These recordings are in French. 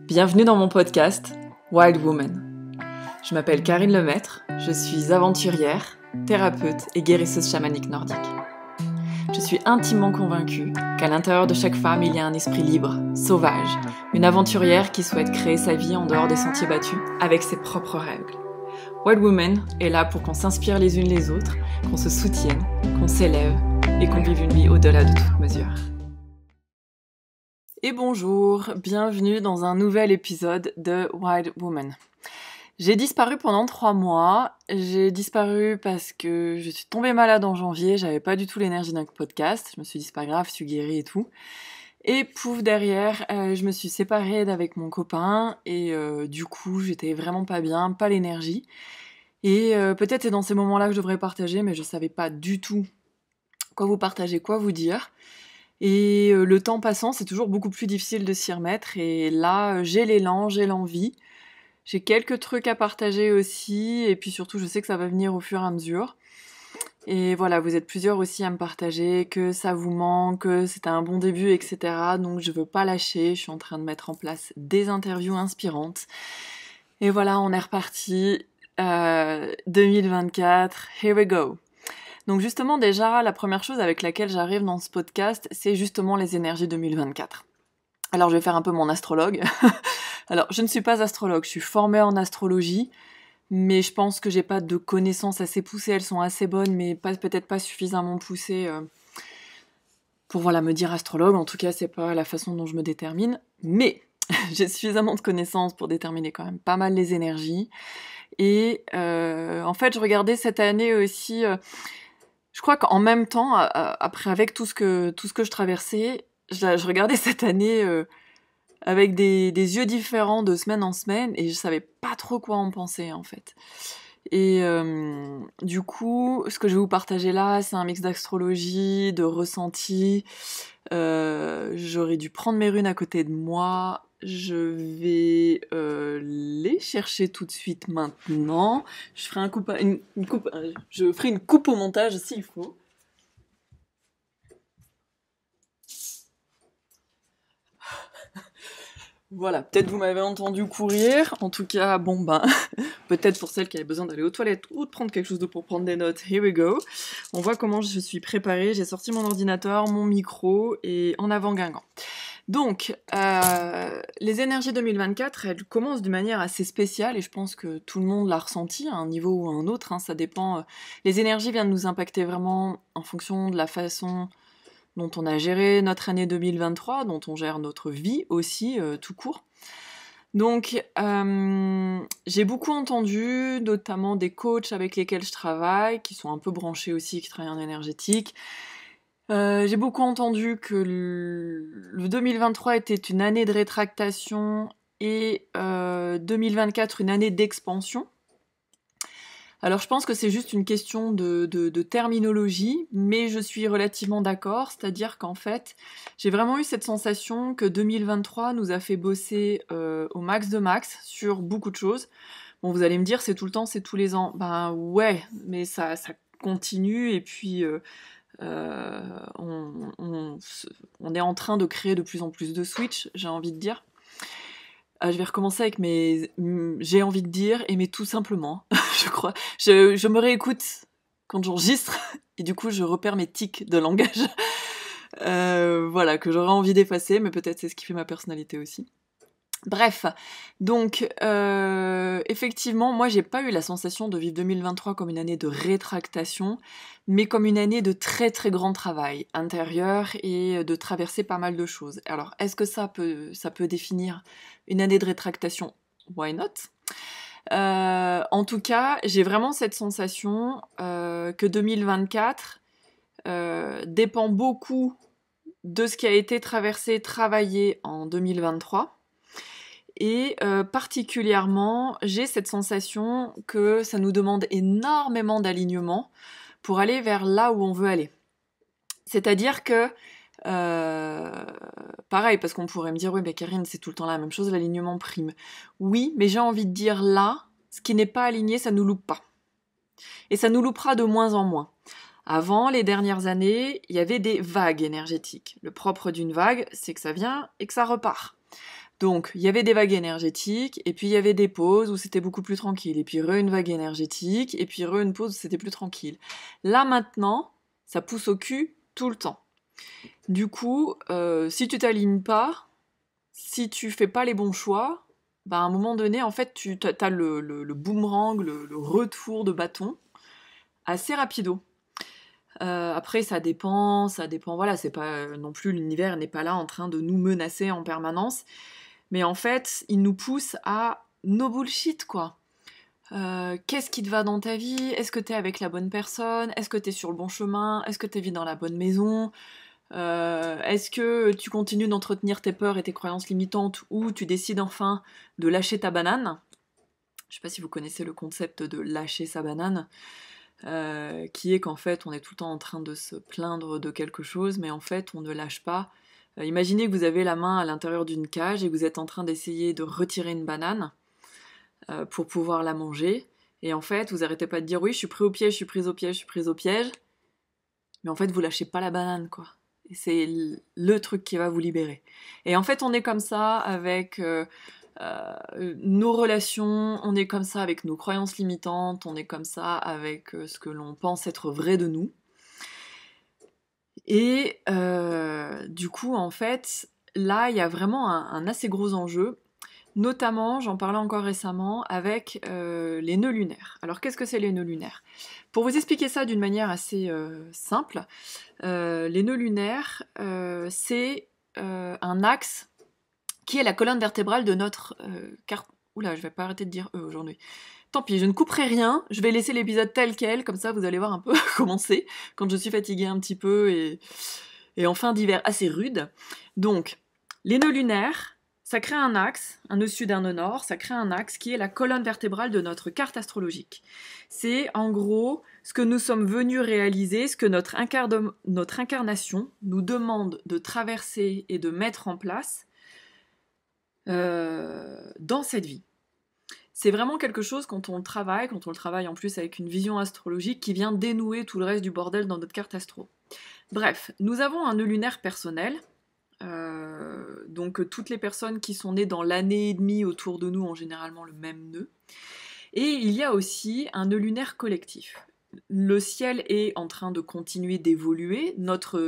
Bienvenue dans mon podcast Wild Woman. Je m'appelle Karine Lemaître, je suis aventurière, thérapeute et guérisseuse chamanique nordique. Je suis intimement convaincue qu'à l'intérieur de chaque femme, il y a un esprit libre, sauvage, une aventurière qui souhaite créer sa vie en dehors des sentiers battus, avec ses propres règles. Wild Woman est là pour qu'on s'inspire les unes les autres, qu'on se soutienne, qu'on s'élève et qu'on vive une vie au-delà de toute mesure. Et bonjour, bienvenue dans un nouvel épisode de Wild Woman. J'ai disparu pendant 3 mois, j'ai disparu parce que je suis tombée malade en janvier, j'avais pas du tout l'énergie d'un podcast, je me suis dit c'est pas grave, je suis guérie et tout. Et pouf, derrière, je me suis séparée d'avec mon copain et du coup j'étais vraiment pas bien, pas l'énergie. Et peut-être c'est dans ces moments-là que je devrais partager, mais je savais pas du tout quoi vous partager, quoi vous dire. Et le temps passant, c'est toujours beaucoup plus difficile de s'y remettre. Et là, j'ai l'élan, j'ai l'envie. J'ai quelques trucs à partager aussi. Et puis surtout, je sais que ça va venir au fur et à mesure. Et voilà, vous êtes plusieurs aussi à me partager que ça vous manque, que c'était un bon début, etc. Donc je veux pas lâcher. Je suis en train de mettre en place des interviews inspirantes. Et voilà, on est reparti. 2024, here we go. Donc justement déjà, la première chose avec laquelle j'arrive dans ce podcast, c'est justement les énergies 2024. Alors je vais faire un peu mon astrologue. Alors je ne suis pas astrologue, je suis formée en astrologie, mais je pense que j'ai pas de connaissances assez poussées, elles sont assez bonnes, mais peut-être pas suffisamment poussées pour me dire astrologue. En tout cas, c'est pas la façon dont je me détermine, mais j'ai suffisamment de connaissances pour déterminer quand même pas mal les énergies. Et en fait, je regardais cette année aussi... Je crois qu'en même temps, après avec tout ce que je traversais, je regardais cette année avec des yeux différents de semaine en semaine et je savais pas trop quoi en penser en fait. Et du coup, ce que je vais vous partager là, c'est un mix d'astrologie, de ressenti. J'aurais dû prendre mes runes à côté de moi. Je vais les chercher tout de suite maintenant. Je ferai je ferai une coupe au montage s'il faut. Voilà, peut-être vous m'avez entendu courir. En tout cas, peut-être pour celles qui avaient besoin d'aller aux toilettes ou de prendre quelque chose pour prendre des notes, here we go. On voit comment je suis préparée. J'ai sorti mon ordinateur, mon micro et en avant Guingamp. Donc, les énergies 2024, elles commencent d'une manière assez spéciale et je pense que tout le monde l'a ressenti à un niveau ou à un autre, hein, ça dépend. Les énergies viennent nous impacter vraiment en fonction de la façon dont on a géré notre année 2023, dont on gère notre vie aussi, tout court. Donc, j'ai beaucoup entendu, notamment des coachs avec lesquels je travaille, qui sont un peu branchés aussi, qui travaillent en énergétique. J'ai beaucoup entendu que le 2023 était une année de rétractation et 2024 une année d'expansion. Alors je pense que c'est juste une question de terminologie, mais je suis relativement d'accord, c'est-à-dire qu'en fait, j'ai vraiment eu cette sensation que 2023 nous a fait bosser au max de max sur beaucoup de choses. Bon, vous allez me dire, c'est tout le temps, c'est tous les ans. Ben ouais, mais ça continue, et puis on est en train de créer de plus en plus de switch, j'ai envie de dire. Je vais recommencer avec mes j'ai envie de dire et mes tout simplement, je crois. Je me réécoute quand j'enregistre et du coup je repère mes tics de langage. Voilà, que j'aurais envie d'effacer, mais peut-être c'est ce qui fait ma personnalité aussi. Bref, donc effectivement, moi j'ai pas eu la sensation de vivre 2023 comme une année de rétractation, mais comme une année de très très grand travail intérieur et de traverser pas mal de choses. Alors, est-ce que ça peut définir une année de rétractation? Why not? En tout cas, j'ai vraiment cette sensation que 2024 dépend beaucoup de ce qui a été traversé, travaillé en 2023. Et particulièrement, j'ai cette sensation que ça nous demande énormément d'alignement pour aller vers là où on veut aller. C'est-à-dire que, pareil, parce qu'on pourrait me dire, oui, mais Karine, c'est tout le temps la même chose, l'alignement prime. Oui, mais j'ai envie de dire là, ce qui n'est pas aligné, ça nous loupe pas. Et ça nous loupera de moins en moins. Avant, les dernières années, il y avait des vagues énergétiques. Le propre d'une vague, c'est que ça vient et que ça repart. Donc, il y avait des vagues énergétiques, et puis il y avait des pauses où c'était beaucoup plus tranquille, et puis une vague énergétique, et puis une pause où c'était plus tranquille. Là, maintenant, ça pousse au cul tout le temps. Du coup, si tu t'alignes pas, si tu fais pas les bons choix, bah à un moment donné, en fait, tu as le boomerang, le retour de bâton, assez rapido. Après, ça dépend, voilà, c'est pas non plus, l'univers n'est pas là en train de nous menacer en permanence, mais en fait, il nous pousse à no bullshit, quoi. Qu'est-ce qui te va dans ta vie? Est-ce que t'es avec la bonne personne? Est-ce que t'es sur le bon chemin? Est-ce que t'es vis dans la bonne maison? Est-ce que tu continues d'entretenir tes peurs et tes croyances limitantes ou tu décides enfin de lâcher ta banane? Je sais pas si vous connaissez le concept de lâcher sa banane, qui est qu'en fait on est tout le temps en train de se plaindre de quelque chose, mais en fait on ne lâche pas. Imaginez que vous avez la main à l'intérieur d'une cage et que vous êtes en train d'essayer de retirer une banane pour pouvoir la manger, et en fait vous arrêtez pas de dire oui je suis pris au piège, je suis prise au piège, je suis prise au piège, mais en fait vous lâchez pas la banane, quoi. Et c'est le truc qui va vous libérer. Et en fait on est comme ça avec nos relations, on est comme ça avec nos croyances limitantes, on est comme ça avec ce que l'on pense être vrai de nous. Et du coup, en fait, là, il y a vraiment un assez gros enjeu. Notamment, j'en parlais encore récemment, avec les nœuds lunaires. Alors, qu'est-ce que c'est les nœuds lunaires? Pour vous expliquer ça d'une manière assez simple, les nœuds lunaires, c'est un axe qui est la colonne vertébrale de notre carte. Oula, je vais pas arrêter de dire aujourd'hui. Tant pis, je ne couperai rien, je vais laisser l'épisode tel quel, comme ça vous allez voir un peu comment c'est, quand je suis fatiguée un petit peu et en fin d'hiver assez rude. Donc, les nœuds lunaires, ça crée un axe, un nœud sud, un nœud nord, ça crée un axe qui est la colonne vertébrale de notre carte astrologique. C'est en gros ce que nous sommes venus réaliser, ce que notre incarnation nous demande de traverser et de mettre en place dans cette vie. C'est vraiment quelque chose quand on le travaille en plus avec une vision astrologique qui vient dénouer tout le reste du bordel dans notre carte astro. Bref, nous avons un nœud lunaire personnel, donc toutes les personnes qui sont nées dans l'année et demie autour de nous ont généralement le même nœud. Et il y a aussi un nœud lunaire collectif. Le ciel est en train de continuer d'évoluer, notre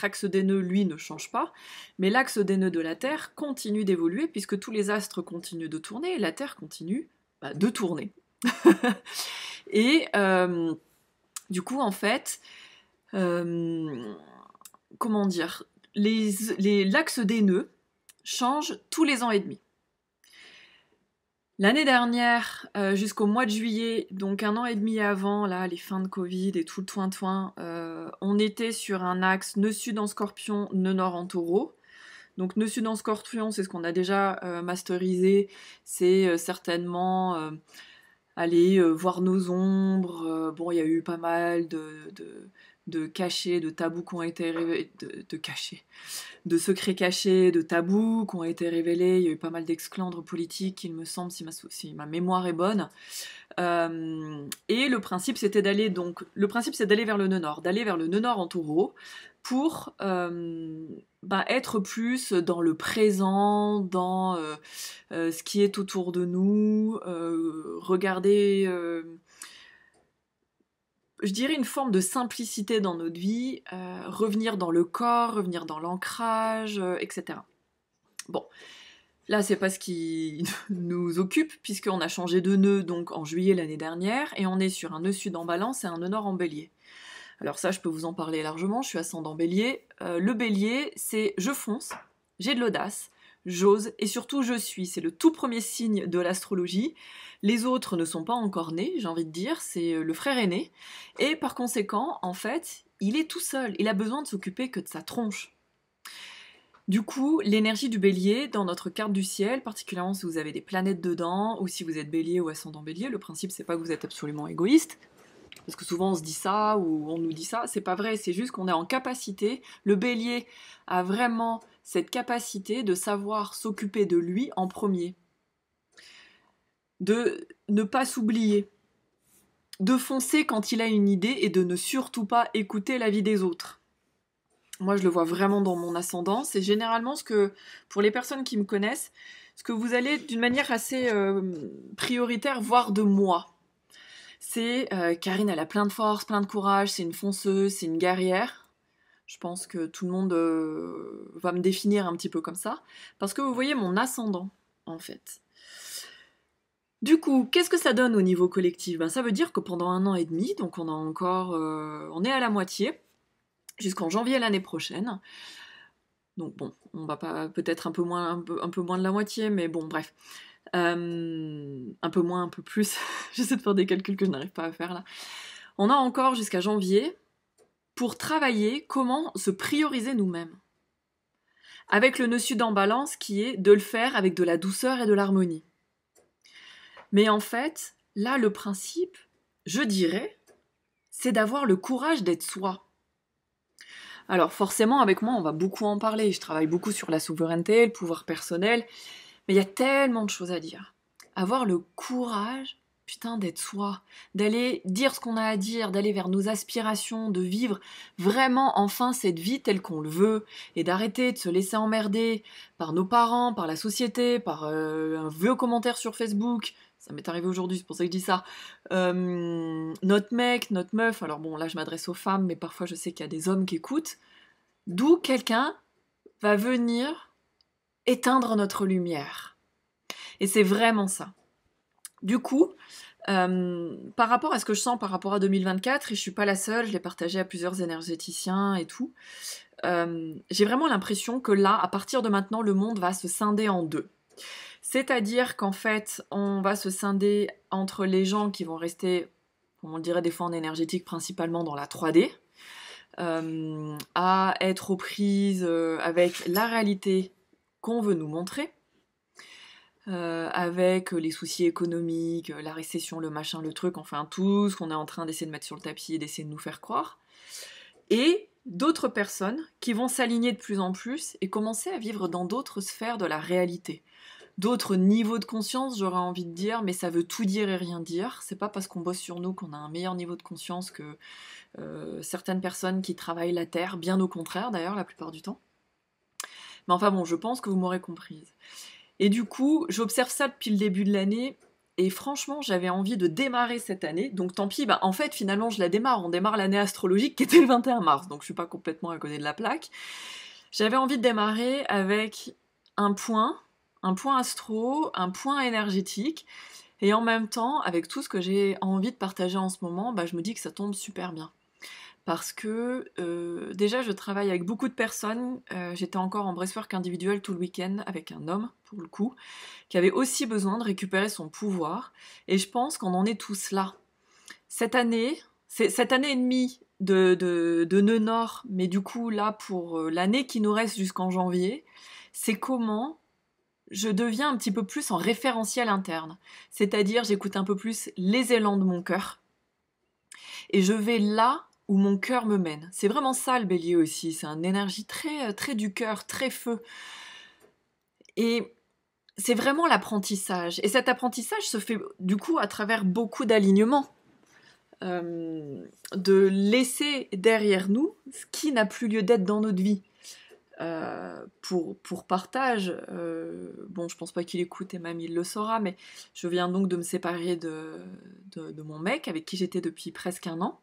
axe des nœuds, lui, ne change pas, mais l'axe des nœuds de la Terre continue d'évoluer, puisque tous les astres continuent de tourner, et la Terre continue de tourner. Et du coup, en fait, comment dire, l'axe des nœuds change tous les ans et demi. L'année dernière, jusqu'au mois de juillet, donc un an et demi avant, là, les fins de Covid et tout le toin-toin, on était sur un axe nœud sud en Scorpion, nœud nord en Taureau. Donc nœud sud en Scorpion, c'est ce qu'on a déjà masterisé, c'est certainement aller voir nos ombres. Bon, il y a eu pas mal de cachets, de tabous qui ont été révélés, de secrets cachés, de tabous qui ont été révélés. Il y a eu pas mal d'exclandres politiques, il me semble, si ma mémoire est bonne. Et le principe, c'est d'aller vers le nœud nord, d'aller vers le nœud nord en Taureau pour être plus dans le présent, dans ce qui est autour de nous, regarder, je dirais, une forme de simplicité dans notre vie, revenir dans le corps, revenir dans l'ancrage, etc. Bon, là c'est pas ce qui nous occupe, puisqu'on a changé de nœud donc en juillet l'année dernière, et on est sur un nœud sud en Balance et un nœud nord en Bélier. Alors ça, je peux vous en parler largement, je suis ascendant Bélier. Le Bélier, c'est je fonce, j'ai de l'audace, j'ose, et surtout je suis. C'est le tout premier signe de l'astrologie. Les autres ne sont pas encore nés, j'ai envie de dire, c'est le frère aîné. Et par conséquent, en fait, il est tout seul, il a besoin de s'occuper que de sa tronche. Du coup, l'énergie du Bélier dans notre carte du ciel, particulièrement si vous avez des planètes dedans, ou si vous êtes Bélier ou ascendant Bélier, le principe c'est pas que vous êtes absolument égoïste, parce que souvent on se dit ça ou on nous dit ça, c'est pas vrai, c'est juste qu'on est en capacité, le Bélier a vraiment cette capacité de savoir s'occuper de lui en premier, de ne pas s'oublier, de foncer quand il a une idée et de ne surtout pas écouter l'avis des autres. Moi, je le vois vraiment dans mon ascendant. C'est généralement pour les personnes qui me connaissent, ce que vous allez d'une manière assez prioritaire voir de moi. C'est Karine, elle a plein de force, plein de courage, c'est une fonceuse, c'est une guerrière. Je pense que tout le monde va me définir un petit peu comme ça. Parce que vous voyez mon ascendant, en fait. Du coup, qu'est-ce que ça donne au niveau collectif? Ça veut dire que pendant 1 an et demi, donc on est à la moitié, jusqu'en janvier l'année prochaine. Donc bon, on va pas peut-être un peu moins de la moitié, mais bon, bref. Un peu moins, un peu plus. J'essaie de faire des calculs que je n'arrive pas à faire là. On a encore jusqu'à janvier pour travailler comment se prioriser nous-mêmes. Avec le nœud sud en balance qui est de le faire avec de la douceur et de l'harmonie. Mais en fait, là, le principe, je dirais, c'est d'avoir le courage d'être soi. Alors forcément, avec moi, on va beaucoup en parler. Je travaille beaucoup sur la souveraineté, le pouvoir personnel, mais il y a tellement de choses à dire. Avoir le courage, putain, d'être soi, d'aller dire ce qu'on a à dire, d'aller vers nos aspirations, de vivre vraiment enfin cette vie telle qu'on le veut, et d'arrêter de se laisser emmerder par nos parents, par la société, par un vieux commentaire sur Facebook. Ça m'est arrivé aujourd'hui, c'est pour ça que je dis ça. Notre mec, notre meuf, alors bon, là je m'adresse aux femmes, mais parfois je sais qu'il y a des hommes qui écoutent, d'où quelqu'un va venir éteindre notre lumière. Et c'est vraiment ça. Du coup, par rapport à ce que je sens par rapport à 2024, et je suis pas la seule, je l'ai partagé à plusieurs énergéticiens et tout, j'ai vraiment l'impression que là, à partir de maintenant, le monde va se scinder en deux. C'est-à-dire qu'en fait, on va se scinder entre les gens qui vont rester, comme on le dirait des fois en énergétique, principalement dans la 3D, à être aux prises avec la réalité qu'on veut nous montrer, avec les soucis économiques, la récession, le machin, le truc, enfin tout ce qu'on est en train d'essayer de mettre sur le tapis et d'essayer de nous faire croire. Et d'autres personnes qui vont s'aligner de plus en plus et commencer à vivre dans d'autres sphères de la réalité. D'autres niveaux de conscience, j'aurais envie de dire, mais ça veut tout dire et rien dire. C'est pas parce qu'on bosse sur nous qu'on a un meilleur niveau de conscience que certaines personnes qui travaillent la Terre, bien au contraire d'ailleurs, la plupart du temps. Mais enfin bon, je pense que vous m'aurez comprise. Et du coup, j'observe ça depuis le début de l'année, et franchement, j'avais envie de démarrer cette année, donc tant pis, en fait, finalement, je la démarre. On démarre l'année astrologique qui était le 21 mars, donc je suis pas complètement à côté de la plaque. J'avais envie de démarrer avec un point astro, un point énergétique, et en même temps, avec tout ce que j'ai envie de partager en ce moment, je me dis que ça tombe super bien. Parce que déjà, je travaille avec beaucoup de personnes. J'étais encore en breathwork individuel tout le week-end avec un homme, pour le coup, qui avait aussi besoin de récupérer son pouvoir. Et je pense qu'on en est tous là. Cette année et demie de nœud nord, mais du coup, là, pour l'année qui nous reste jusqu'en janvier, c'est comment je deviens un petit peu plus en référentiel interne. C'est-à-dire, j'écoute un peu plus les élans de mon cœur. Et je vais là où mon cœur me mène. C'est vraiment ça le bélier aussi, c'est une énergie très, très du cœur, très feu. Et c'est vraiment l'apprentissage. Et cet apprentissage se fait du coup à travers beaucoup d'alignements. De laisser derrière nous ce qui n'a plus lieu d'être dans notre vie. Pour partage, bon, je pense pas qu'il écoute et même il le saura, mais je viens donc de me séparer de mon mec avec qui j'étais depuis presque 1 an.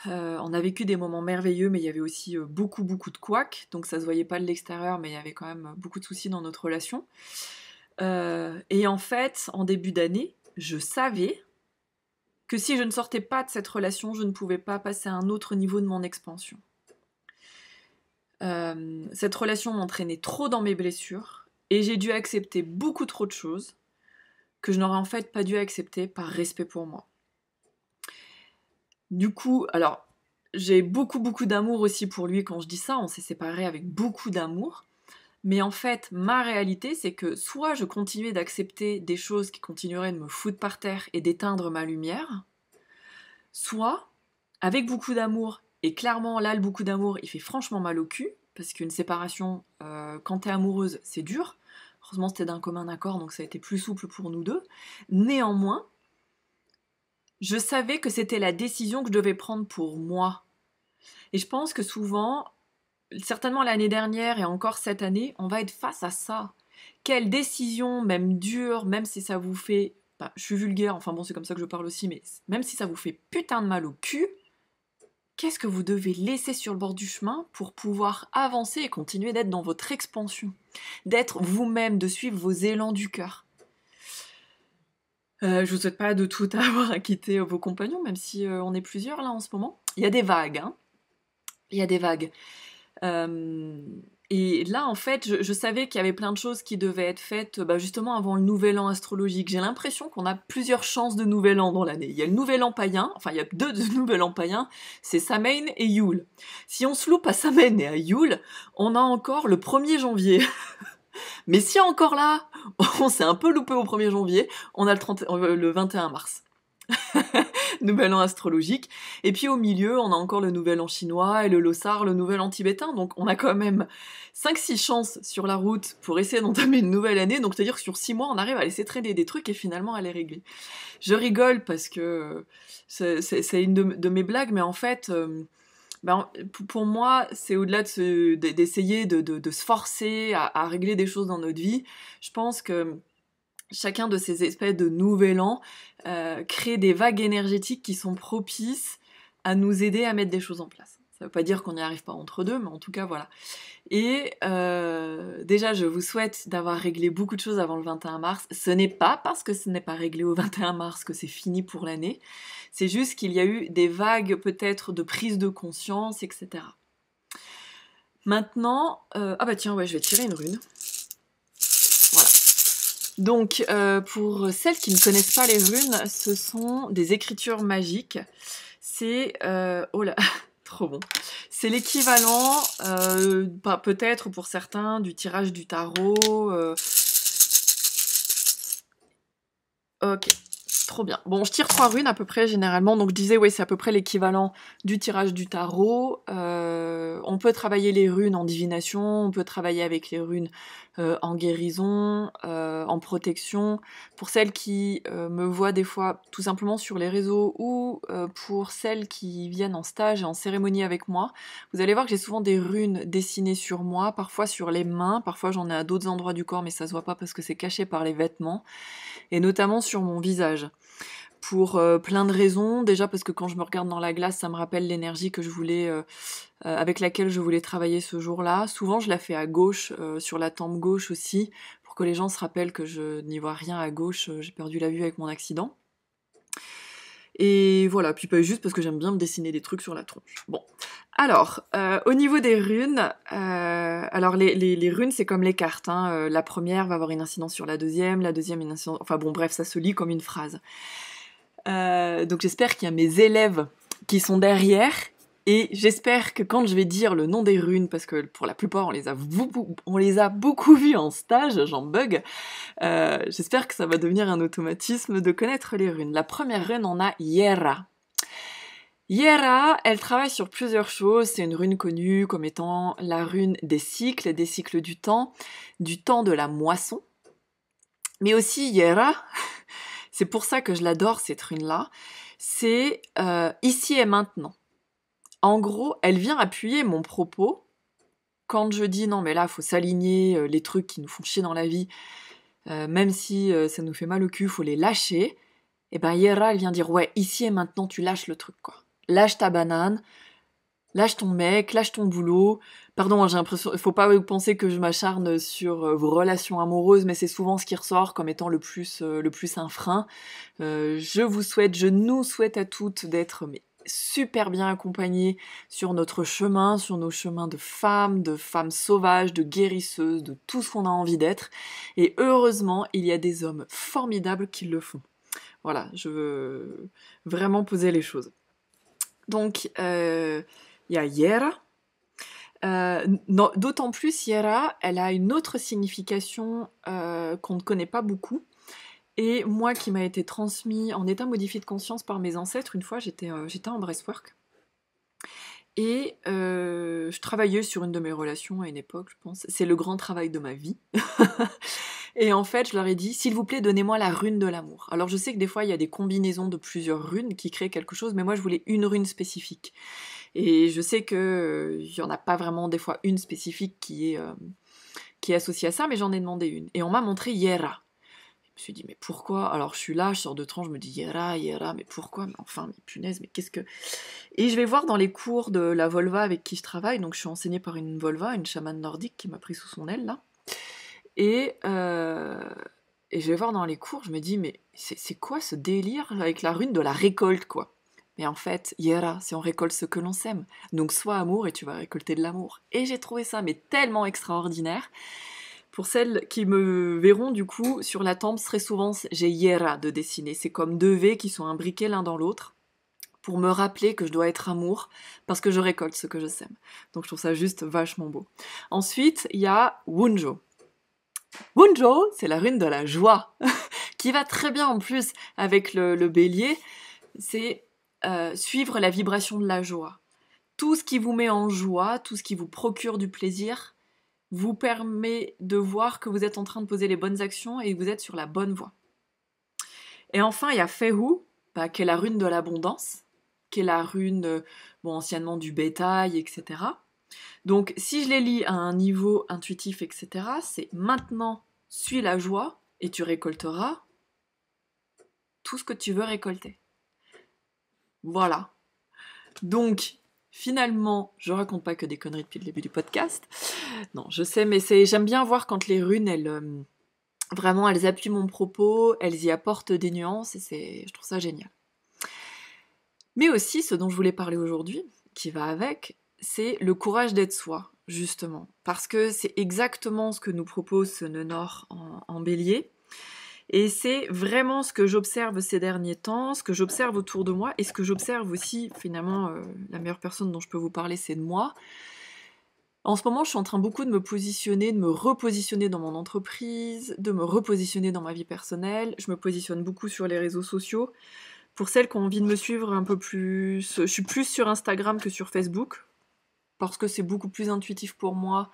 On a vécu des moments merveilleux, mais il y avait aussi beaucoup de couacs, donc ça se voyait pas de l'extérieur, mais il y avait quand même beaucoup de soucis dans notre relation. Et en fait, en début d'année, je savais que si je ne sortais pas de cette relation, je ne pouvais pas passer à un autre niveau de mon expansion. Cette relation m'entraînait trop dans mes blessures, et j'ai dû accepter beaucoup trop de choses que je n'aurais en fait pas dû accepter par respect pour moi. Du coup, alors, j'ai beaucoup d'amour aussi pour lui quand je dis ça, on s'est séparés avec beaucoup d'amour, mais en fait, ma réalité, c'est que soit je continuais d'accepter des choses qui continueraient de me foutre par terre et d'éteindre ma lumière, soit, avec beaucoup d'amour, et clairement là, le beaucoup d'amour, il fait franchement mal au cul, parce qu'une séparation, quand t'es amoureuse, c'est dur. Heureusement, c'était d'un commun accord, donc ça a été plus souple pour nous deux. Néanmoins, je savais que c'était la décision que je devais prendre pour moi. Et je pense que souvent, certainement l'année dernière et encore cette année, on va être face à ça. Quelle décision, même dure, même si ça vous fait... Bah, je suis vulgaire, enfin bon, c'est comme ça que je parle aussi, mais même si ça vous fait putain de mal au cul, qu'est-ce que vous devez laisser sur le bord du chemin pour pouvoir avancer et continuer d'être dans votre expansion, d'être vous-même, de suivre vos élans du cœur. Je vous souhaite pas de tout avoir à quitter vos compagnons, même si on est plusieurs là en ce moment. Il y a des vagues, hein. Il y a des vagues. Et là, en fait, je savais qu'il y avait plein de choses qui devaient être faites justement avant le nouvel an astrologique. J'ai l'impression qu'on a plusieurs chances de nouvel an dans l'année. Il y a le nouvel an païen, enfin il y a deux nouvel an païens, c'est Samhain et Yule. Si on se loupe à Samhain et à Yule, on a encore le 1er janvier. Mais si encore là, on s'est un peu loupé au 1er janvier, on a le 21 mars. Nouvel an astrologique. Et puis au milieu, on a encore le nouvel an chinois et le Losar, le nouvel an tibétain. Donc on a quand même 5-6 chances sur la route pour essayer d'entamer une nouvelle année. Donc c'est-à-dire que sur 6 mois, on arrive à laisser traîner des trucs et finalement à les régler. Je rigole parce que c'est une de mes blagues, mais en fait... pour moi, c'est au-delà d'essayer de se forcer à régler des choses dans notre vie. Je pense que chacun de ces espèces de nouvel an crée des vagues énergétiques qui sont propices à nous aider à mettre des choses en place. Ça veut pas dire qu'on n'y arrive pas entre deux, mais en tout cas, voilà. Et déjà, je vous souhaite d'avoir réglé beaucoup de choses avant le 21 mars. Ce n'est pas parce que ce n'est pas réglé au 21 mars que c'est fini pour l'année. C'est juste qu'il y a eu des vagues peut-être de prise de conscience, etc. Maintenant... ah bah tiens, ouais, je vais tirer une rune. Voilà. Donc, pour celles qui ne connaissent pas les runes, ce sont des écritures magiques. C'est... oh là, trop bon. C'est l'équivalent, peut-être pour certains, du tirage du tarot. Ok, trop bien. Bon, je tire 3 runes à peu près, généralement. Donc je disais, oui, c'est à peu près l'équivalent du tirage du tarot. On peut travailler les runes en divination, on peut travailler avec les runes en guérison, en protection. Pour celles qui me voient des fois tout simplement sur les réseaux ou pour celles qui viennent en stage et en cérémonie avec moi, vous allez voir que j'ai souvent des runes dessinées sur moi, parfois sur les mains, parfois j'en ai à d'autres endroits du corps mais ça se voit pas parce que c'est caché par les vêtements, et notamment sur mon visage. Pour plein de raisons. Déjà parce que quand je me regarde dans la glace, ça me rappelle l'énergie que je voulais, avec laquelle je voulais travailler ce jour-là. Souvent, je la fais à gauche, sur la tempe gauche aussi, pour que les gens se rappellent que je n'y vois rien à gauche. J'ai perdu la vue avec mon accident. Et voilà, puis pas juste parce que j'aime bien me dessiner des trucs sur la tronche. Bon, alors, au niveau des runes, alors les runes c'est comme les cartes, hein. La première va avoir une incidence sur la deuxième une incidence... Enfin bon, bref, ça se lit comme une phrase. Donc j'espère qu'il y a mes élèves qui sont derrière, et j'espère que quand je vais dire le nom des runes, parce que pour la plupart on les a beaucoup vues en stage, j'en bug, j'espère que ça va devenir un automatisme de connaître les runes. La première rune, on a Yera. Yera, elle travaille sur plusieurs choses. C'est une rune connue comme étant la rune des cycles du temps de la moisson. Mais aussi Yera, c'est pour ça que je l'adore cette rune-là, c'est ici et maintenant. En gros, elle vient appuyer mon propos quand je dis non mais là, faut s'aligner, les trucs qui nous font chier dans la vie, même si ça nous fait mal au cul, faut les lâcher. Et ben Yera, elle vient dire ouais, ici et maintenant, tu lâches le truc, quoi. Lâche ta banane, lâche ton mec, lâche ton boulot. Pardon, j'ai l'impression, faut pas penser que je m'acharne sur vos relations amoureuses, mais c'est souvent ce qui ressort comme étant le plus un frein. Je nous souhaite à toutes d'être super bien accompagnées sur notre chemin, sur nos chemins de femmes sauvages, de guérisseuses, de tout ce qu'on a envie d'être. Et heureusement, il y a des hommes formidables qui le font. Voilà, je veux vraiment poser les choses. Donc, il y a Yera. D'autant plus, Yera, elle a une autre signification qu'on ne connaît pas beaucoup. Et moi, qui m'a été transmis en état modifié de conscience par mes ancêtres, une fois, j'étais en breathwork. Et je travaillais sur une de mes relations à une époque, je pense. C'est le grand travail de ma vie. Et en fait, je leur ai dit, s'il vous plaît, donnez-moi la rune de l'amour. Alors je sais que des fois, il y a des combinaisons de plusieurs runes qui créent quelque chose, mais moi, je voulais une rune spécifique. Et je sais que il y en a pas vraiment des fois une spécifique qui est associée à ça, mais j'en ai demandé une. Et on m'a montré Yera. Je me suis dit, mais pourquoi? Alors je suis là, je sors de tranche, je me dis Yera, Yera, mais pourquoi? Mais enfin, mais punaise, mais qu'est-ce que... Et je vais voir dans les cours de la Volva avec qui je travaille, donc je suis enseignée par une Volva, une chamane nordique qui m'a pris sous son aile, là. Et je vais voir dans les cours, je me dis, mais c'est quoi ce délire avec la rune de la récolte, quoi? Mais en fait, Yera, c'est on récolte ce que l'on sème. Donc sois amour et tu vas récolter de l'amour. Et j'ai trouvé ça mais tellement extraordinaire. Pour celles qui me verront, du coup, sur la tempe, très souvent, j'ai Yera de dessiner. C'est comme deux V qui sont imbriqués l'un dans l'autre pour me rappeler que je dois être amour parce que je récolte ce que je sème. Donc je trouve ça juste vachement beau. Ensuite, il y a Wunjo. Wunjo, c'est la rune de la joie, qui va très bien en plus avec le bélier. C'est suivre la vibration de la joie. Tout ce qui vous met en joie, tout ce qui vous procure du plaisir, vous permet de voir que vous êtes en train de poser les bonnes actions et que vous êtes sur la bonne voie. Et enfin, il y a Fehu, qui est la rune de l'abondance, qui est la rune, anciennement du bétail, etc. Donc, si je les lis à un niveau intuitif, etc., c'est maintenant, suis la joie et tu récolteras tout ce que tu veux récolter. Voilà. Donc, finalement, je raconte pas que des conneries depuis le début du podcast. Non, je sais, mais j'aime bien voir quand les runes, vraiment, elles appuient mon propos, elles y apportent des nuances, et je trouve ça génial. Mais aussi, ce dont je voulais parler aujourd'hui, qui va avec, c'est le courage d'être soi, justement. Parce que c'est exactement ce que nous propose ce nœud nord en bélier. Et c'est vraiment ce que j'observe ces derniers temps, ce que j'observe autour de moi, et ce que j'observe aussi, finalement, la meilleure personne dont je peux vous parler, c'est de moi. En ce moment, je suis en train beaucoup de me positionner, de me repositionner dans mon entreprise, de me repositionner dans ma vie personnelle. Je me positionne beaucoup sur les réseaux sociaux. Pour celles qui ont envie de me suivre un peu plus, je suis plus sur Instagram que sur Facebook, parce que c'est beaucoup plus intuitif pour moi.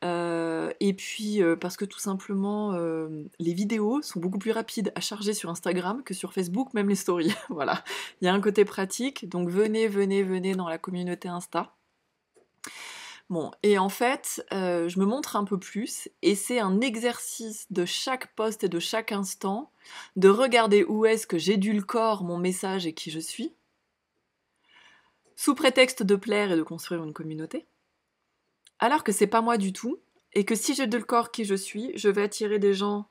Et puis parce que tout simplement les vidéos sont beaucoup plus rapides à charger sur Instagram que sur Facebook, même les stories. Voilà, il y a un côté pratique, donc venez dans la communauté Insta. Bon, et en fait, je me montre un peu plus, et c'est un exercice de chaque post et de chaque instant, de regarder où est-ce que j'édulcore mon message et qui je suis, sous prétexte de plaire et de construire une communauté, alors que c'est pas moi du tout, et que si j'édulcore qui je suis, je vais attirer des gens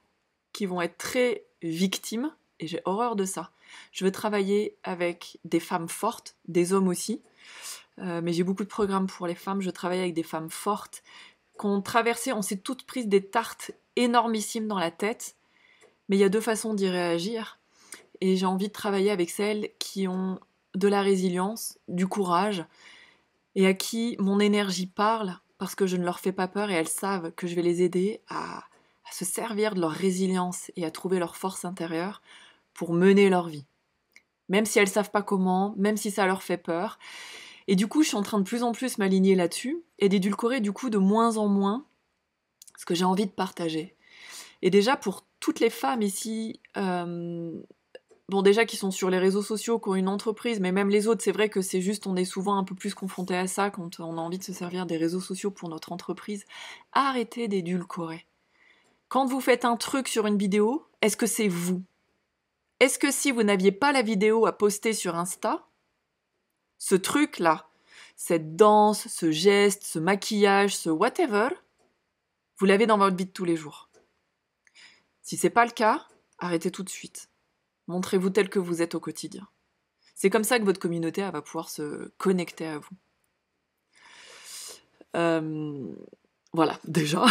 qui vont être très victimes, et j'ai horreur de ça. Je veux travailler avec des femmes fortes, des hommes aussi, mais j'ai beaucoup de programmes pour les femmes, je travaille avec des femmes fortes, qu'on traversé, on s'est toutes prises des tartes énormissimes dans la tête, mais il y a deux façons d'y réagir, et j'ai envie de travailler avec celles qui ont de la résilience, du courage, et à qui mon énergie parle, parce que je ne leur fais pas peur, et elles savent que je vais les aider à se servir de leur résilience et à trouver leur force intérieure pour mener leur vie. Même si elles savent pas comment, même si ça leur fait peur. Et du coup, je suis en train de plus en plus m'aligner là-dessus, et d'édulcorer du coup de moins en moins ce que j'ai envie de partager. Et déjà, pour toutes les femmes ici, déjà qui sont sur les réseaux sociaux, qui ont une entreprise, mais même les autres, c'est vrai que c'est juste, on est souvent un peu plus confronté à ça quand on a envie de se servir des réseaux sociaux pour notre entreprise. Arrêtez d'édulcorer. Quand vous faites un truc sur une vidéo, est-ce que c'est vous? Est-ce que si vous n'aviez pas la vidéo à poster sur Insta, ce truc-là, cette danse, ce geste, ce maquillage, ce whatever, vous l'avez dans votre vie de tous les jours? Si c'est pas le cas, arrêtez tout de suite. Montrez-vous tel que vous êtes au quotidien. C'est comme ça que votre communauté va pouvoir se connecter à vous. Voilà, déjà.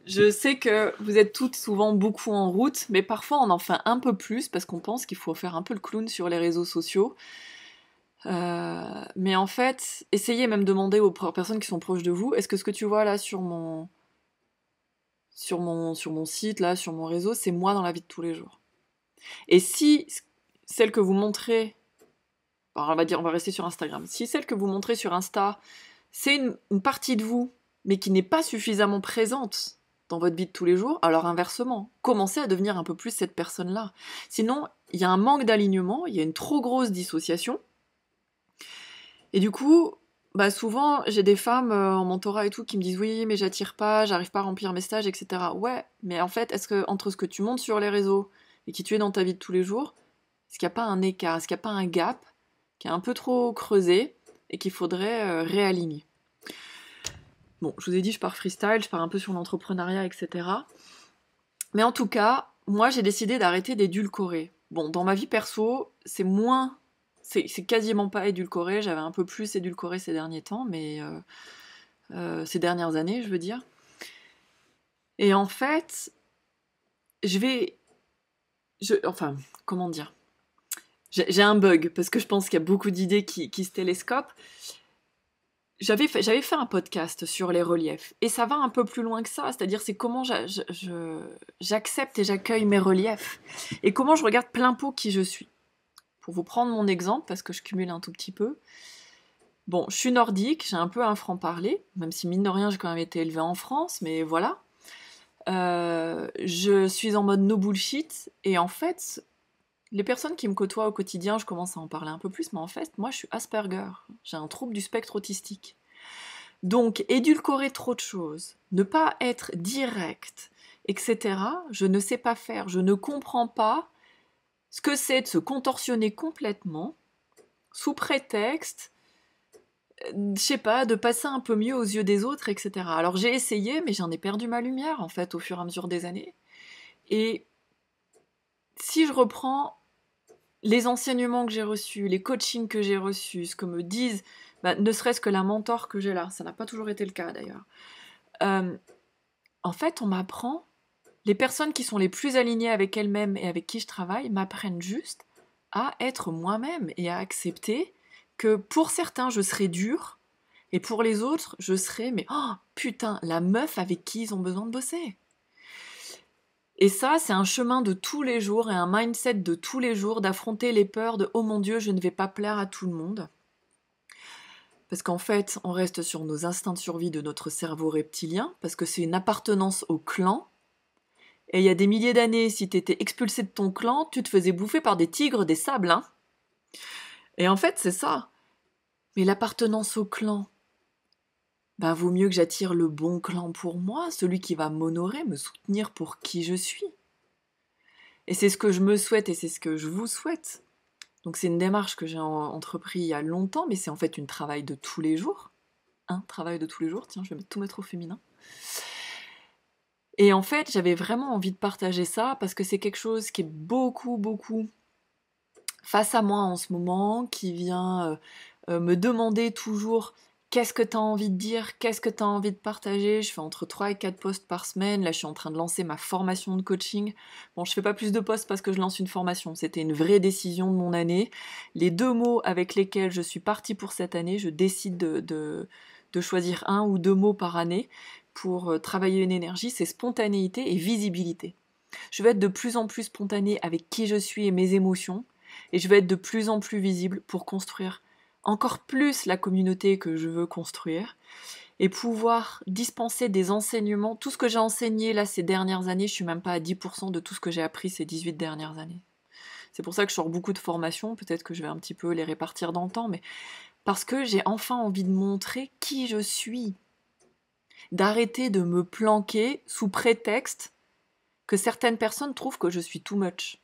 Je sais que vous êtes toutes souvent beaucoup en route, mais parfois on en fait un peu plus parce qu'on pense qu'il faut faire un peu le clown sur les réseaux sociaux. Mais en fait, essayez même de demander aux personnes qui sont proches de vous, est-ce que ce que tu vois là sur mon site, là, sur mon réseau, c'est moi dans la vie de tous les jours. Et si celle que vous montrez, on va rester sur Instagram, si celle que vous montrez sur Insta, c'est une partie de vous, mais qui n'est pas suffisamment présente dans votre vie de tous les jours, alors inversement, commencez à devenir un peu plus cette personne-là. Sinon, il y a un manque d'alignement, il y a une trop grosse dissociation, Et du coup, bah souvent, j'ai des femmes en mentorat et tout qui me disent oui, mais j'attire pas, j'arrive pas à remplir mes stages, etc. Ouais, mais en fait, est-ce que entre ce que tu montes sur les réseaux et qui tu es dans ta vie de tous les jours, est-ce qu'il n'y a pas un écart, est-ce qu'il n'y a pas un gap qui est un peu trop creusé et qu'il faudrait réaligner? Bon, je vous ai dit, je pars freestyle, je pars un peu sur l'entrepreneuriat, etc. Mais en tout cas, moi, j'ai décidé d'arrêter d'édulcorer. Bon, dans ma vie perso, c'est moins... C'est quasiment pas édulcoré. J'avais un peu plus édulcoré ces derniers temps, mais... ces dernières années, je veux dire. Et en fait, je vais... enfin, comment dire? J'ai un bug, parce que je pense qu'il y a beaucoup d'idées qui se télescopent. J'avais fait un podcast sur les reliefs, et ça va un peu plus loin que ça, c'est-à-dire c'est comment j'accepte et j'accueille mes reliefs, et comment je regarde plein pot qui je suis. Pour vous prendre mon exemple, parce que je cumule un tout petit peu, bon, je suis nordique, j'ai un peu un franc-parler, même si mine de rien j'ai quand même été élevée en France, mais voilà. Je suis en mode no bullshit, et en fait, les personnes qui me côtoient au quotidien, je commence à en parler un peu plus, mais en fait, moi je suis Asperger, j'ai un trouble du spectre autistique. Donc, édulcorer trop de choses, ne pas être direct, etc., je ne sais pas faire, je ne comprends pas ce que c'est de se contorsionner complètement, sous prétexte, je sais pas, de passer un peu mieux aux yeux des autres, etc. Alors j'ai essayé, mais j'en ai perdu ma lumière, en fait, au fur et à mesure des années. Et si je reprends les enseignements que j'ai reçus, les coachings que j'ai reçus, ce que me disent, bah, ne serait-ce que la mentor que j'ai là, ça n'a pas toujours été le cas d'ailleurs. En fait, on m'apprend, les personnes qui sont les plus alignées avec elles-mêmes et avec qui je travaille m'apprennent juste à être moi-même et à accepter que pour certains, je serai dure, et pour les autres, je serai, mais oh putain, la meuf avec qui ils ont besoin de bosser. Et ça, c'est un chemin de tous les jours et un mindset de tous les jours d'affronter les peurs de oh mon Dieu, je ne vais pas plaire à tout le monde. Parce qu'en fait, on reste sur nos instincts de survie de notre cerveau reptilien, parce que c'est une appartenance au clan. Et il y a des milliers d'années, si t'étais expulsé de ton clan, tu te faisais bouffer par des tigres des sables, hein. Et en fait, c'est ça. Mais l'appartenance au clan, bah vaut mieux que j'attire le bon clan pour moi, celui qui va m'honorer, me soutenir pour qui je suis. Et c'est ce que je me souhaite et c'est ce que je vous souhaite. Donc c'est une démarche que j'ai entrepris il y a longtemps, mais c'est en fait un travail de tous les jours. Un travail de tous les jours, tiens, je vais tout mettre au féminin. Et en fait, j'avais vraiment envie de partager ça parce que c'est quelque chose qui est beaucoup, beaucoup face à moi en ce moment, qui vient me demander toujours qu'est-ce que tu as envie de dire, qu'est-ce que tu as envie de partager. Je fais entre 3 et 4 posts par semaine. Là, je suis en train de lancer ma formation de coaching. Bon, je fais pas plus de posts parce que je lance une formation. C'était une vraie décision de mon année. Les 2 mots avec lesquels je suis partie pour cette année, je décide de choisir 1 ou 2 mots par année pour travailler une énergie, c'est spontanéité et visibilité. Je vais être de plus en plus spontanée avec qui je suis et mes émotions, et je vais être de plus en plus visible pour construire encore plus la communauté que je veux construire, et pouvoir dispenser des enseignements. Tout ce que j'ai enseigné là ces dernières années, je suis même pas à 10% de tout ce que j'ai appris ces 18 dernières années. C'est pour ça que je sors beaucoup de formations, peut-être que je vais un petit peu les répartir dans le temps, mais parce que j'ai enfin envie de montrer qui je suis, d'arrêter de me planquer sous prétexte que certaines personnes trouvent que je suis too much.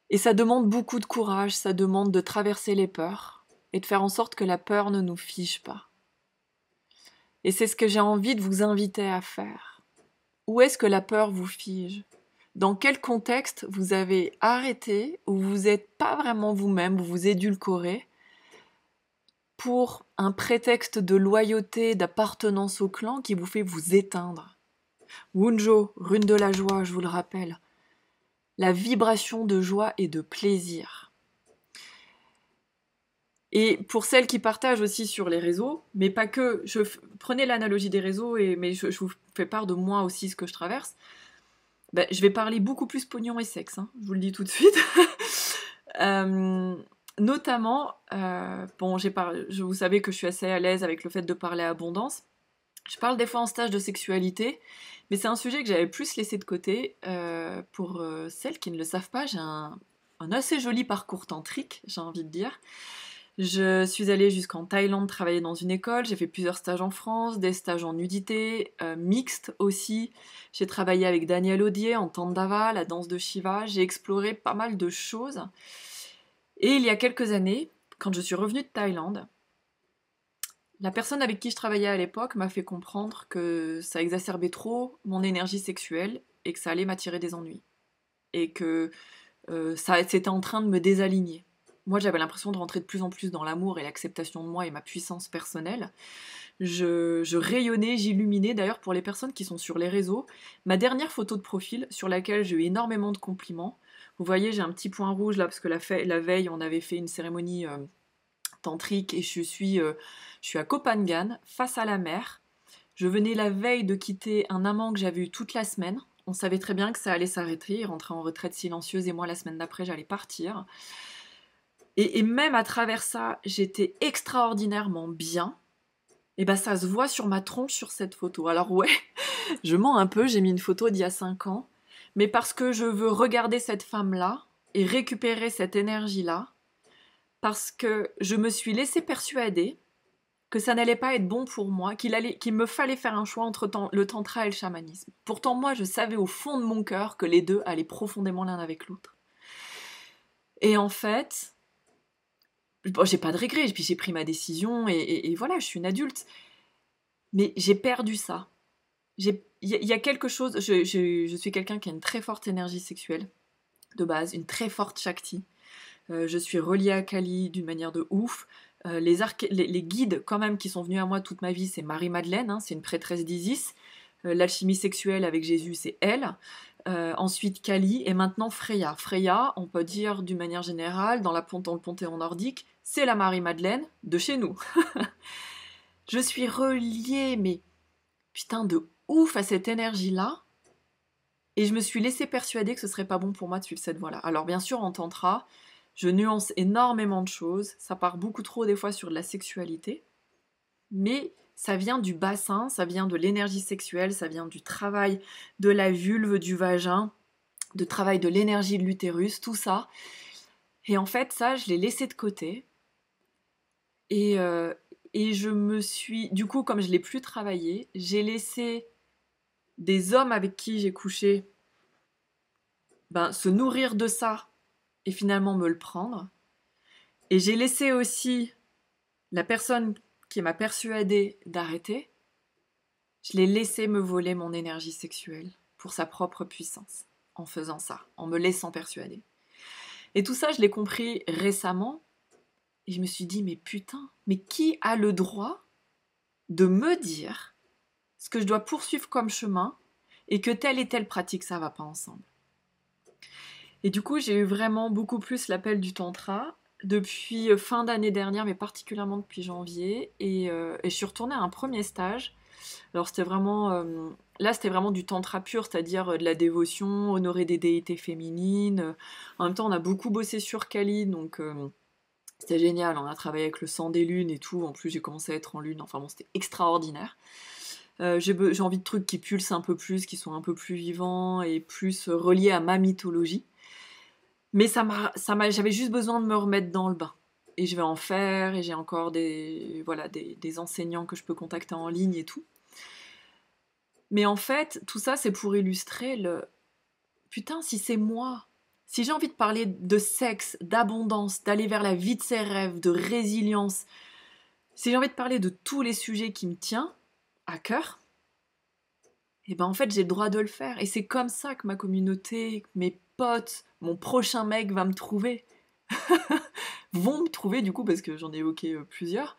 Et ça demande beaucoup de courage, ça demande de traverser les peurs et de faire en sorte que la peur ne nous fige pas. Et c'est ce que j'ai envie de vous inviter à faire. Où est-ce que la peur vous fige ? Dans quel contexte vous avez arrêté, où vous n'êtes pas vraiment vous-même, vous vous édulcorez, pour un prétexte de loyauté, d'appartenance au clan qui vous fait vous éteindre. Wunjo, rune de la joie, je vous le rappelle. La vibration de joie et de plaisir. Et pour celles qui partagent aussi sur les réseaux, mais pas que, prenez l'analogie des réseaux, mais je vous fais part de moi aussi, ce que je traverse, ben, je vais parler beaucoup plus pognon et sexe, hein, je vous le dis tout de suite. Notamment, bon, vous savez que je suis assez à l'aise avec le fait de parler abondance. Je parle des fois en stage de sexualité, mais c'est un sujet que j'avais plus laissé de côté. Pour celles qui ne le savent pas, j'ai un un assez joli parcours tantrique, j'ai envie de dire. Je suis allée jusqu'en Thaïlande travailler dans une école, j'ai fait plusieurs stages en France, des stages en nudité, mixtes aussi. J'ai travaillé avec Daniel Audier en Tandava, la danse de Shiva, j'ai exploré pas mal de choses. Et il y a quelques années, quand je suis revenue de Thaïlande, la personne avec qui je travaillais à l'époque m'a fait comprendre que ça exacerbait trop mon énergie sexuelle et que ça allait m'attirer des ennuis. Et que c'était en train de me désaligner. Moi, j'avais l'impression de rentrer de plus en plus dans l'amour et l'acceptation de moi et ma puissance personnelle. Je rayonnais, j'illuminais. D'ailleurs, pour les personnes qui sont sur les réseaux, ma dernière photo de profil, sur laquelle j'ai eu énormément de compliments, vous voyez, j'ai un petit point rouge là, parce que la veille, on avait fait une cérémonie tantrique et je suis à Koh Phangan, face à la mer. Je venais la veille de quitter un amant que j'avais eu toute la semaine. On savait très bien que ça allait s'arrêter, il rentrait en retraite silencieuse et moi la semaine d'après j'allais partir. Et même à travers ça, j'étais extraordinairement bien. Et ben ça se voit sur ma tronche sur cette photo. Alors ouais, je mens un peu, j'ai mis une photo d'il y a 5 ans, mais parce que je veux regarder cette femme-là et récupérer cette énergie-là, parce que je me suis laissée persuader que ça n'allait pas être bon pour moi, qu'il me fallait faire un choix entre le tantra et le chamanisme. Pourtant, moi, je savais au fond de mon cœur que les deux allaient profondément l'un avec l'autre. Et en fait, bon, j'ai pas de regrets, puis j'ai pris ma décision, et voilà, je suis une adulte. Mais j'ai perdu ça. Il y a quelque chose, je suis quelqu'un qui a une très forte énergie sexuelle, de base, une très forte Shakti. Je suis reliée à Kali d'une manière de ouf. Les guides quand même qui sont venus à moi toute ma vie, c'est Marie-Madeleine, hein, c'est une prêtresse d'Isis. L'alchimie sexuelle avec Jésus, c'est elle. Ensuite Kali et maintenant Freya. Freya, on peut dire d'une manière générale, dans le panthéon nordique, c'est la Marie-Madeleine de chez nous. Je suis reliée, mais putain de ouf à cette énergie-là. Et je me suis laissée persuader que ce serait pas bon pour moi de suivre cette voie-là. Alors bien sûr, en tantra, je nuance énormément de choses, ça part beaucoup trop des fois sur de la sexualité, mais ça vient du bassin, ça vient de l'énergie sexuelle, ça vient du travail de la vulve, du vagin, de travail de l'énergie de l'utérus, tout ça. Et en fait, ça, je l'ai laissé de côté. Et je me suis... Du coup, comme je ne l'ai plus travaillé, j'ai laissé des hommes avec qui j'ai couché se nourrir de ça et finalement me le prendre. Et j'ai laissé aussi la personne qui m'a persuadée d'arrêter, je l'ai laissé me voler mon énergie sexuelle pour sa propre puissance, en faisant ça, en me laissant persuader. Et tout ça, je l'ai compris récemment, et je me suis dit, mais putain, mais qui a le droit de me dire ce que je dois poursuivre comme chemin, et que telle et telle pratique, ça va pas ensemble. Et du coup, j'ai eu vraiment beaucoup plus l'appel du tantra depuis fin d'année dernière, mais particulièrement depuis janvier. Et je suis retournée à un premier stage. Alors c'était vraiment... là, c'était vraiment du tantra pur, c'est-à-dire de la dévotion, honorer des déités féminines. En même temps, on a beaucoup bossé sur Kali, donc c'était génial. On a travaillé avec le sang des lunes et tout. En plus, j'ai commencé à être en lune. Enfin bon, c'était extraordinaire. J'ai envie de trucs qui pulsent un peu plus, qui sont un peu plus vivants et plus reliés à ma mythologie. Mais j'avais juste besoin de me remettre dans le bain. Et je vais en faire, et j'ai encore des enseignants que je peux contacter en ligne et tout. Mais en fait, tout ça, c'est pour illustrer le... Putain, si c'est moi, si j'ai envie de parler de sexe, d'abondance, d'aller vers la vie de ses rêves, de résilience, si j'ai envie de parler de tous les sujets qui me tiennent à cœur, et ben en fait, j'ai le droit de le faire. Et c'est comme ça que ma communauté, mes potes, mon prochain mec va me trouver. Vont me trouver du coup, parce que j'en ai évoqué plusieurs.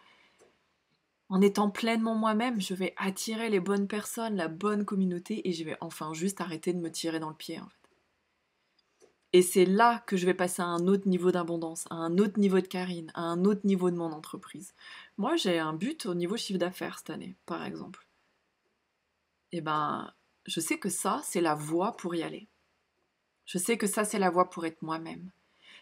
En étant pleinement moi-même, je vais attirer les bonnes personnes, la bonne communauté, et je vais enfin juste arrêter de me tirer dans le pied, en fait. Et c'est là que je vais passer à un autre niveau d'abondance, à un autre niveau de Karine, à un autre niveau de mon entreprise. Moi, j'ai un but au niveau chiffre d'affaires cette année, par exemple. Et ben, je sais que ça, c'est la voie pour y aller. Je sais que ça, c'est la voie pour être moi-même.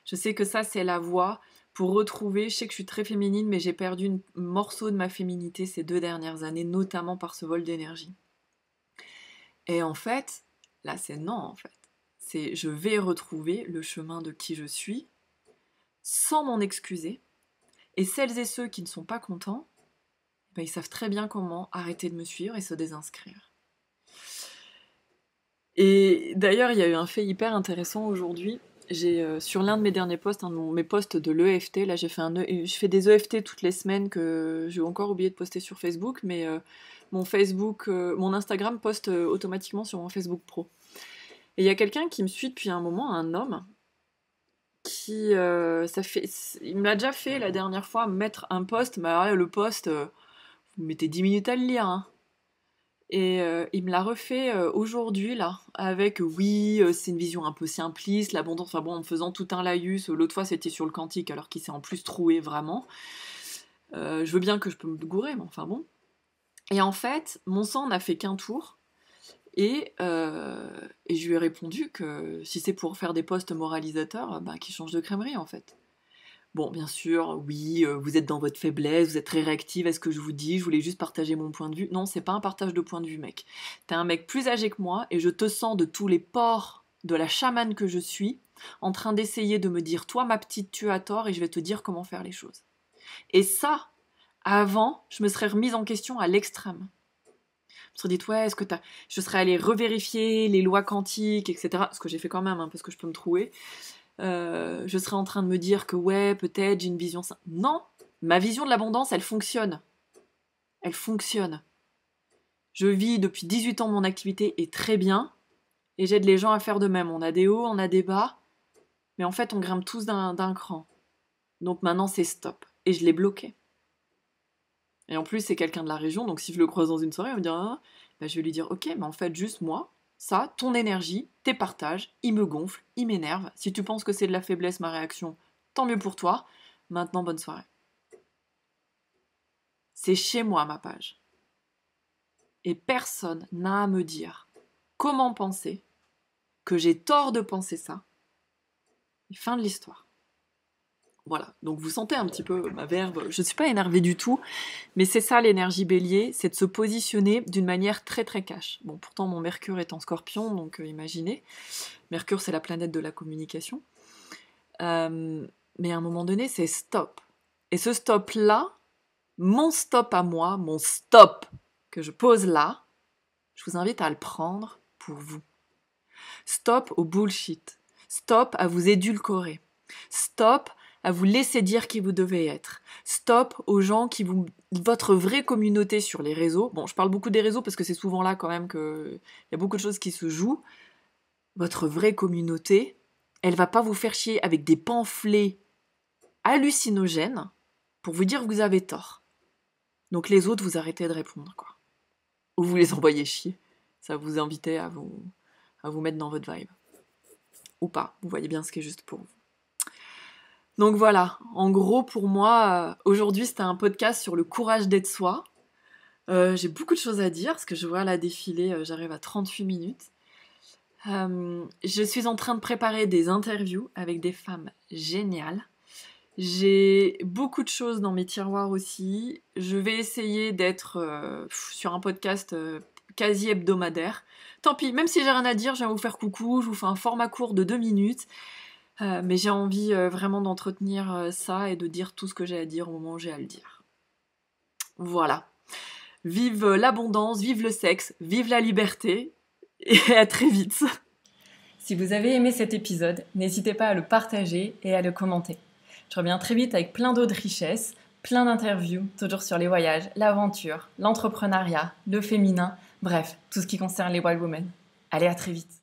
Je sais que ça, c'est la voie pour retrouver... Je sais que je suis très féminine, mais j'ai perdu un morceau de ma féminité ces 2 dernières années, notamment par ce vol d'énergie. Et en fait, là, c'est non, en fait. c'est je vais retrouver le chemin de qui je suis sans m'en excuser. Et celles et ceux qui ne sont pas contents, ben, ils savent très bien comment arrêter de me suivre et se désinscrire. Et d'ailleurs, il y a eu un fait hyper intéressant aujourd'hui. J'ai sur l'un de mes derniers posts, un de mes posts de l'EFT, là je fais des EFT toutes les semaines que j'ai encore oublié de poster sur Facebook, mais mon Instagram poste automatiquement sur mon Facebook Pro. Et il y a quelqu'un qui me suit depuis un moment, un homme, qui il me l'a déjà fait la dernière fois, mettre un post, mais alors là, le post, vous mettez 10 minutes à le lire, hein. Et il me l'a refait aujourd'hui, là, avec c'est une vision un peu simpliste, l'abondance, enfin bon, en me faisant tout un laïus. L'autre fois, c'était sur le quantique, alors qu'il s'est en plus troué vraiment. Je veux bien que je peux me gourer, mais enfin bon. Et en fait, mon sang n'a fait qu'un tour, et je lui ai répondu que si c'est pour faire des posts moralisateurs, qu'il change de crèmerie, en fait. Bon, bien sûr, oui, vous êtes dans votre faiblesse, vous êtes très réactive à ce que je vous dis, je voulais juste partager mon point de vue. Non, c'est pas un partage de point de vue, mec. T'es un mec plus âgé que moi, et je te sens de tous les pores de la chamane que je suis, en train d'essayer de me dire, toi, ma petite, tu as tort, et je vais te dire comment faire les choses. Et ça, avant, je me serais remise en question à l'extrême. Je me serais dit, ouais, je serais allée revérifier les lois quantiques, etc. Ce que j'ai fait quand même, hein, parce que je peux me trouver. Je serais en train de me dire que ouais, peut-être j'ai une vision... Non, ma vision de l'abondance, elle fonctionne. Elle fonctionne. Je vis depuis 18 ans mon activité est très bien, et j'aide les gens à faire de même. On a des hauts, on a des bas, mais en fait on grimpe tous d'un cran. Donc maintenant c'est stop. Et je l'ai bloqué. Et en plus c'est quelqu'un de la région, donc si je le croise dans une soirée, il va me dire, je vais lui dire, ok, mais en fait juste moi, ça, ton énergie, tes partages, ils me gonflent, ils m'énervent. Si tu penses que c'est de la faiblesse, ma réaction, tant mieux pour toi. Maintenant, bonne soirée. C'est chez moi, ma page. Et personne n'a à me dire comment penser, que j'ai tort de penser ça. Et fin de l'histoire. Voilà, donc vous sentez un petit peu ma verve. Je ne suis pas énervée du tout, mais c'est ça l'énergie bélier, c'est de se positionner d'une manière très très cash. Bon, pourtant mon Mercure est en Scorpion, donc imaginez. Mercure, c'est la planète de la communication. Mais à un moment donné, c'est stop. Et ce stop-là, mon stop à moi, mon stop que je pose là, je vous invite à le prendre pour vous. Stop au bullshit. Stop à vous édulcorer. Stop à vous laisser dire qui vous devez être. Stop aux gens qui vous... Votre vraie communauté sur les réseaux. Bon, je parle beaucoup des réseaux parce que c'est souvent là quand même qu'il y a beaucoup de choses qui se jouent. Votre vraie communauté, elle va pas vous faire chier avec des pamphlets hallucinogènes pour vous dire que vous avez tort. Donc les autres, vous arrêtez de répondre, quoi. Ou vous les envoyez chier. Ça vous invitait à vous mettre dans votre vibe. Ou pas, vous voyez bien ce qui est juste pour vous. Donc voilà, en gros pour moi, aujourd'hui c'était un podcast sur le courage d'être soi. J'ai beaucoup de choses à dire, parce que je vois là défiler, j'arrive à 38 minutes. Je suis en train de préparer des interviews avec des femmes géniales. J'ai beaucoup de choses dans mes tiroirs aussi. Je vais essayer d'être sur un podcast quasi hebdomadaire. Tant pis, même si j'ai rien à dire, je viens vous faire coucou, je vous fais un format court de 2 minutes. Mais j'ai envie vraiment d'entretenir ça et de dire tout ce que j'ai à dire au moment où j'ai à le dire. Voilà. Vive l'abondance, vive le sexe, vive la liberté, et à très vite. Si vous avez aimé cet épisode, n'hésitez pas à le partager et à le commenter. Je reviens très vite avec plein d'autres richesses, plein d'interviews, toujours sur les voyages, l'aventure, l'entrepreneuriat, le féminin, bref, tout ce qui concerne les wild women. Allez, à très vite.